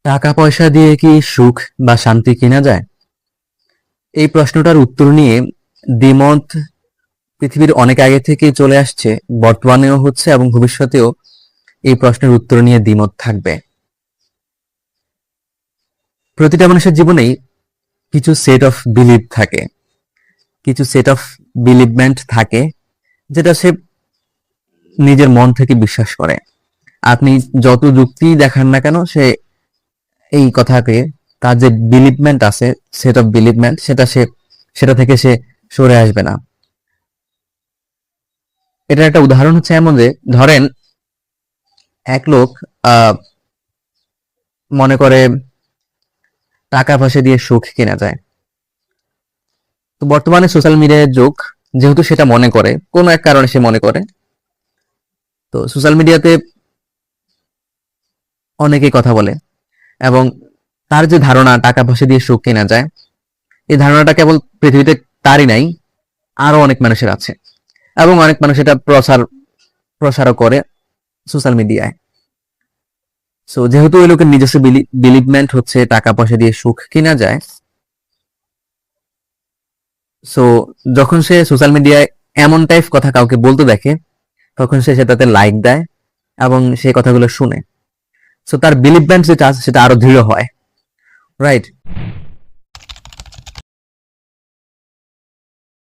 টাকা পয়সা দিয়ে কি সুখ বা শান্তি কেনা যায়? এই প্রশ্নটার উত্তর নিয়ে দ্বিমত পৃথিবীর অনেক আগে থেকেই চলে আসছে, বর্তমানেও হচ্ছে এবং ভবিষ্যতেও এই প্রশ্নের উত্তর নিয়ে দ্বিমত থাকবে। প্রতিটা মানুষের জীবনেই কিছু সেট অফ বিলিভ থাকে, কিছু সেট অফ বিলিভমেন্ট থাকে, যেটা সে নিজের মন থেকে বিশ্বাস করে। আপনি যত যুক্তি দেখান না কেন, সে এই কথাকে, তার যে বিলিভমেন্ট আছে, সেট অফ বিলিভমেন্ট, সেটা থেকে সে সরে আসবে না। এটার একটা উদাহরণ হচ্ছে এমন যে, ধরেন এক লোক আহ মনে করে টাকা পয়সা দিয়ে সুখ কেনা যায়। তো বর্তমানে সোশ্যাল মিডিয়ার যুগ, যেহেতু সেটা মনে করে, কোনো এক কারণে সে মনে করে, তো সোশ্যাল মিডিয়াতে অনেকেই কথা বলে এবং তার যে ধারণা টাকা পয়সা দিয়ে সুখ কেনা যায়, এই ধারণাটা কেবল পৃথিবীতে তারই নাই, আরো অনেক মানুষের আছে এবং অনেক মানুষ এটা প্রসারও করে সোশ্যাল মিডিয়ায়। সো যেহেতু ওই লোকের নিজস্ব বিলিভমেন্ট হচ্ছে টাকা পয়সা দিয়ে সুখ কেনা যায়, সো যখন সে সোশ্যাল মিডিয়ায় এমন টাইপ কথা কাউকে বলতে দেখে, তখন সে সেটাতে লাইক দেয় এবং সেই কথাগুলো শুনে। সো তার বিলিভমেন্ট যেটা আছে সেটা আরো দৃঢ় হয়, রাইট?